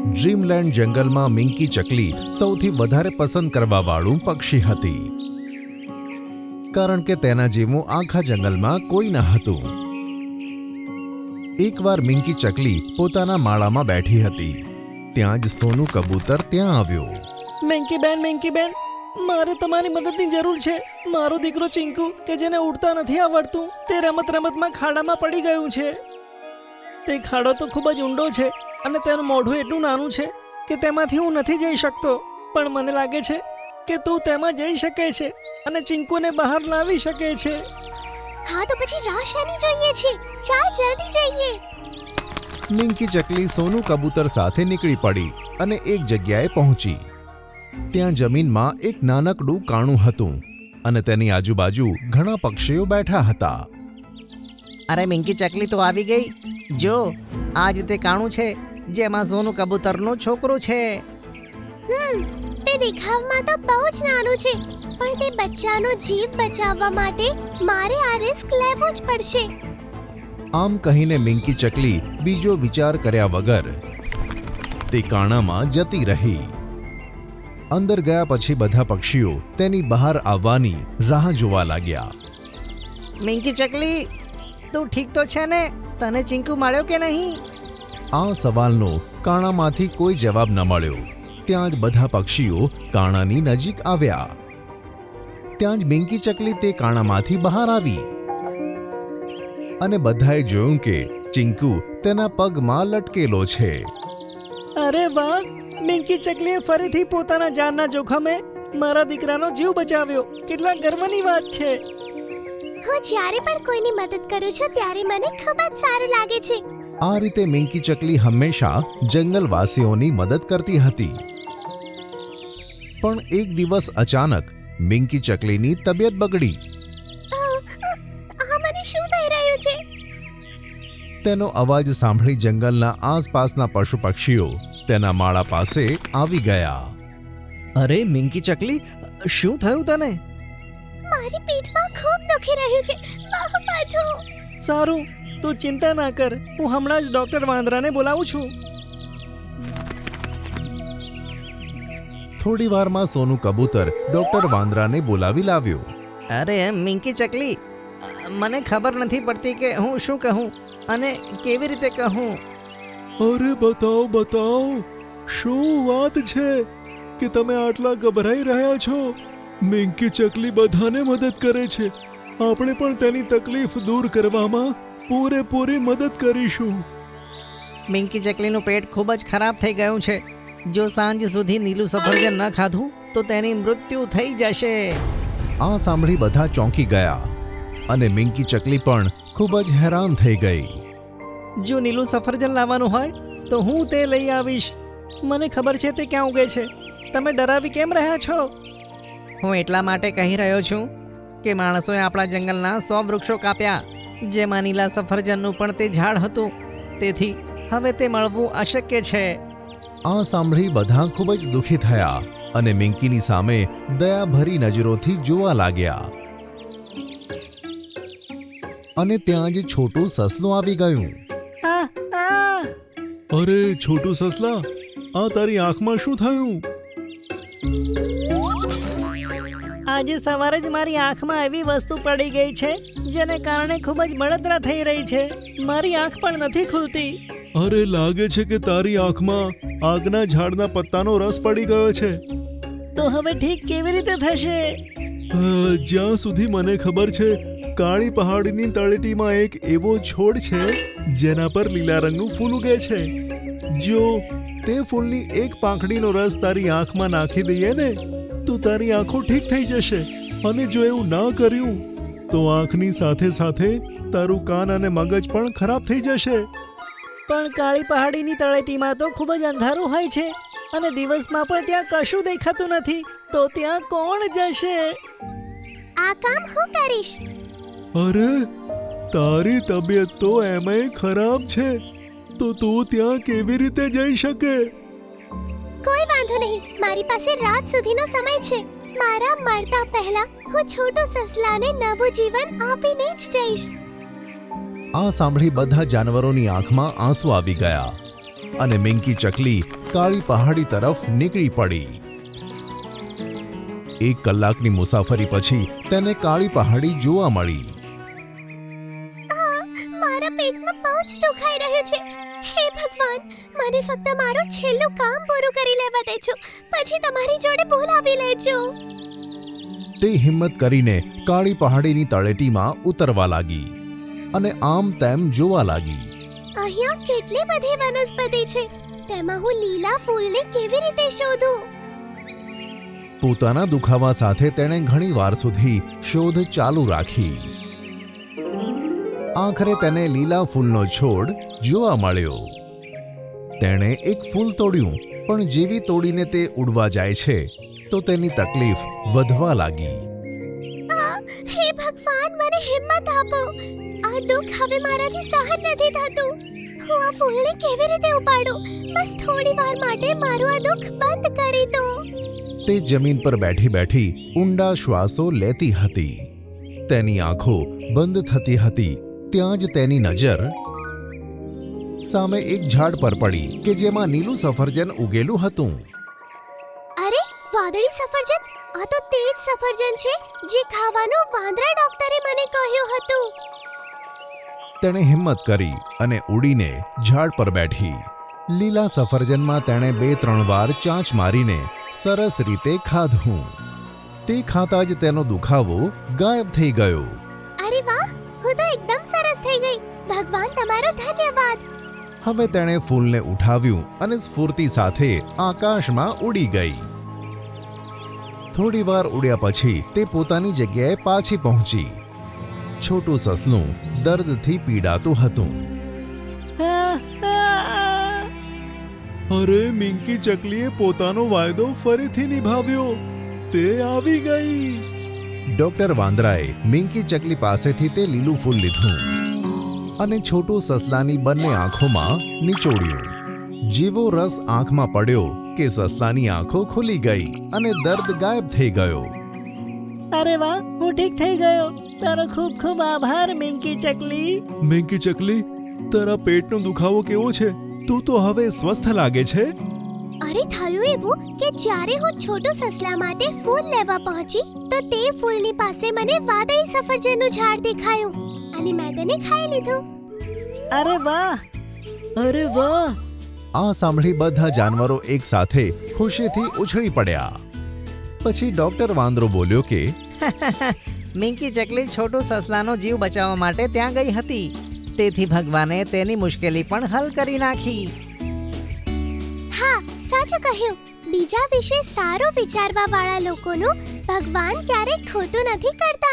Dreamland જંગલમાં મિંકી ચકલી સૌથી વધારે પસંદ કરવાવાળું પક્ષી હતી, કારણ કે તેના જેવું આખા જંગલમાં કોઈ ન હતું. એકવાર મિંકી ચકલી પોતાના માળામાં બેઠી હતી. ત્યાં જ સોનું કબૂતર ત્યાં આવ્યો. મિંકી બેન, મારે તમારી મદદની જરૂર છે. મારો દીકરો ચિંકુ કે જેને ઉડતા નથી આવડતું, તે રમતમાં ખાડામાં પડી ગયું છે. તે ખાડો તો ખૂબ જ ઊંડો છે અને તેનું મોઢું એટલું નાનું છે કે તેમાંથી હું નથી જઈ શકતો. પણ મને લાગે છે કે તું તેમાં જઈ શકે છે અને ચિંકુને બહાર લાવી શકે છે. હા, તો પછી રાહ શાની જોઈએ છે? ચાલ જલ્દી જઈએ. મિંકી ચકલી સોનું કબૂતર સાથે નીકળી પડી અને એક જગ્યાએ પહોંચી. ત્યાં જમીનમાં એક નાનકડું કાણું હતું અને તેની આજુબાજુ ઘણા પક્ષીઓ બેઠા હતા. અરે મિંકી ચકલી તો આવી ગઈ. જો, આ જ તે કાણું છે જેમાં સોનું કબૂતરનું છોકરું છે. તે દેખાવમાં તો બહુ જ નાનું છે, પણ તે બચ્ચાનો જીવ બચાવવા માટે મારે આ રિસ્ક લેવો જ પડશે. આમ કહીને મિંકી ચકલી બીજો વિચાર કર્યા વગર તે કાણામાં જતી રહી. અંદર ગયા પછી બધા પક્ષીઓ તેની બહાર આવવાની રાહ જોવા લાગ્યા. મિંકી ચકલી, તું ઠીક તો છે ને? તને ચિંકુ મળ્યો કે નહીં? આ સવાલનો કાણામાંથી કોઈ જવાબ ન મળ્યો. ત્યાં જ બધા પક્ષીઓ કાણાની નજીક આવ્યા. ત્યાં જ મિંકી ચકલી તે કાણામાંથી બહાર આવી અને બધાએ જોયું કે ચિંકુ તેના પગમાં લટકેલો છે. અરે વાહ! મિંકી ચકલીએ ફરીથી પોતાના જાનના જોખમે મારા દીકરાનો જીવ બચાવ્યો. કેટલા ગર્વની વાત છે. હું જ્યારે પણ કોઈની મદદ કરું છું ત્યારે મને ખૂબ જ સારું લાગે છે. આ રીતે મિંકી ચકલી હંમેશા જંગલવાસીઓની મદદ કરતી હતી. પણ એક દિવસ અચાનક મિંકી ચકલીની તબિયત બગડી. આ મને શું થઈ રહ્યું છે? તેનો અવાજ સાંભળી જંગલના આસપાસના પશુ પક્ષીઓ તેના માળા પાસે આવી ગયા. અરે મિંકી ચકલી, શું થયું તને? મારી પીઠમાં ખૂબ દુખી રહ્યું છે, બહુ બધું. સારું, તું ચિંતા ના કર. હું હમણાં જ ડોક્ટર વાંદરાને બોલાવું છું. થોડી વારમાં સોનું કબૂતર ડોક્ટર વાંદરાને બોલાવી લાવ્યો. અરે મિંકી ચકલી, મને ખબર નથી પડતી કે હું શું કહું અને કેવી રીતે કહું. અરે બતાવો, શું વાત છે કે તમે આટલા ગભરાઈ રહ્યા છો? મિંકી ચકલી બધાને મદદ કરે છે. આપણે પણ તેની તકલીફ દૂર કરવામાં પૂરેપૂરી મદદ કરીશું. મિંકી ચકલીનું પેટ ખૂબ જ ખરાબ થઈ ગયું છે. જો સાંજ સુધી નીલું સફરજન ન ખાધું તો તેની મૃત્યુ થઈ જશે. આ સાંભળી બધા ચોંકી ગયા અને મિંકી ચકલી પણ ખૂબ જ હેરાન થઈ ગઈ. જો નીલું સફરજન લાવવાનું હોય તો હું તે લઈ આવીશ. મને ખબર છે તે ક્યાં ઉગે છે. તમે ડરાવી કેમ રહ્યા છો? હું એટલા માટે કહી રહ્યો છું કે માણસોએ આપણા જંગલના 100 વૃક્ષો કાપ્યા, જેમાં નીલા સફરજનનું પણ તે ઝાડ હતું. તેથી હવે તે મળવું અશક્ય છે. આ સાંભળી બધા ખૂબ જ દુઃખી થયા અને મિંકીની સામે દયાભરી નજરોથી જોવા લાગ્યા. અને ત્યાં જ છોટું સસલું આવી ગયું. અરે છોટું સસલા, આ તારી આંખમાં શું થયું? આજે સવારે જ મારી આંખમાં એવી વસ્તુ પડી ગઈ છે જેને કારણે ખૂબ જ બળતરા થઈ રહી છે. મારી આંખ પણ નથી ખુલતી. અરે લાગે છે કે તારી આંખમાં આગના ઝાડના પત્તાનો રસ પડી ગયો છે. તો હવે ઠીક કેવી રીતે થશે? જ્યાં સુધી મને ખબર છે, કાળી પહાડીની તળેટીમાં એક એવો છોડ છે જેના પર લીલા રંગનું ફૂલ ઉગે છે. જો તે ફૂલની એક પાંખડીનો રસ તારી આંખમાં નાખી દઈએ ને તો તારી આંખો ઠીક થઈ જશે. અને જો એવું ના કર્યું તો આંખની સાથે સાથે તારું કાન અને મગજ પણ ખરાબ થઈ જશે. પણ કાળી પહાડીની તળેટીમાં તો ખૂબ જ અંધારું હોય છે અને દિવસમાં પણ ત્યાં કશું દેખાતું નથી. તો ત્યાં કોણ જશે? આ કામ હું કરીશ. અરે, તારી તબિયત તો એમાંય ખરાબ છે, તો તું ત્યાં કેવી રીતે જઈ શકે? કોઈ વાંધો નહીં, મારી પાસે રાત સુધીનો સમય છે. મારા મરતા પહેલા હું છોટું સસલાને નવું જીવન આપીને જ જઈશ. આ સાંભળી બધા જાનવરોની આંખમાં આંસુ આવી ગયા અને મિંકી ચકલી કાળી પહાડી તરફ નીકળી પડી. 1 કલાકની મુસાફરી પછી તેને કાળી પહાડી જોવા મળી. મારા પેટમાં બહુ જ દુખાઈ રહ્યું છે. હે ભગવાન, મને ફક્ત મારું છેલ્લું કામ પૂરું કરી લેવા દેજો, પછી તમારી જોડે બોલાવી લેજો. તે હિંમત કરીને કાળી પહાડીની તળેટીમાં ઉતરવા લાગી અને આમ તેમ જોવા લાગી. અહીંયા કેટલી બધી વનસ્પતિ છે, તેમાં હું લીલા ફૂલને કેવી રીતે શોધું? પોતાના દુખાવા સાથે તેણે ઘણી વાર સુધી શોધ ચાલુ રાખી. આખરે તેને લીલા ફૂલનો છોડ જોવા મળ્યો. તેણે એક ફૂલ તોડ્યું, પણ જેવી તોડીને તે ઉડવા જાય છે તો તેની તકલીફ વધવા લાગી. હે ભગવાન, મને હિંમત આપો. આ દુઃખ હવે મારાથી સહન નથી થતું. હું આ ફૂલને કેવી રીતે ઉપાડું? બસ થોડી વાર માટે મારું આ દુઃખ બંધ કરી દો. તે જમીન પર બેઠી બેઠી ઊંડા શ્વાસો લેતી હતી. તેની આંખો બંધ થતી હતી. ત્યાં જ તેની નજર સામે એક ઝાડ પર પડી કે જેમાં નીલું સફરજન ઉગેલું હતું. અરે વાદળી સફરજન, આ તો તે જ સફરજન છે જે ખાવાનું વાંદરા ડોક્ટરે મને કહ્યું હતું. તેણે હિંમત કરી અને ઉડીને ઝાડ પર બેઠી. લીલા સફરજનમાં તેણે 2-3 વાર ચાંચ મારીને સરસ રીતે ખાધું. તે ખાતા જ તેનો દુખાવો ગાયબ થઈ ગયો. અરે વાહ, હું તો એકદમ સરસ થઈ ગઈ. ભગવાન તમારો ધન્યવાદ. હવે તેણે ફૂલને ઉઠાવ્યું અને સ્ફૂર્તિ સાથે આકાશમાં ઉડી ગઈ. થોડી વાર ઉડ્યા પછી તે પોતાની જગ્યાએ પાછી પહોંચી. છોટું સસલું દર્દથી પીડાતું હતું. અરે, મિંકી ચકલીએ પોતાનો વાયદો ફરીથી નિભાવ્યો. તે આવી ગઈ. ડોક્ટર વાંદરાએ મિંકી ચકલી પાસેથી તે લીલું ફૂલ લીધું અને છોટું સસલાની બંને આંખોમાં નીચોડ્યું. જેવો રસ આંખમાં પડ્યો કે સસલાની આંખો ખુલી ગઈ અને દર્દ ગાયબ થઈ ગયો. અરે વાહ, હું ઠીક થઈ ગયો. તારો ખૂબ ખૂબ આભાર મિંકી ચકલી. મિંકી ચકલી, તારા પેટનો દુખાવો કેવો છે? તું તો હવે સ્વસ્થ લાગે છે. અરે થયું એવું કે જ્યારે હું છોટું સસલા માટે ફૂલ લેવા પહોંચી તો તે ફૂલની પાસે મને વાદળી સફરજનનું ઝાડ દેખાયું અને મેં તેને ખાઈ લીધું. અરે વાહ, અરે વાહ. આ સાંભળી બધા જાનવરો એક સાથે ખુશીથી ઉછળી પડ્યા. પછી ડોક્ટર વાંદરો બોલ્યો કે મિંકી ચકલી છોટું સસલાનો જીવ બચાવવા માટે ત્યાં ગઈ હતી. તેથી ભગવાને તેની મુશ્કેલી પણ હલ કરી નાખી. હા, સાચું કહ્યું. બીજા વિશે સારું વિચારવા વાળા લોકોનું ભગવાન ક્યારેય ખોટું નથી કરતા.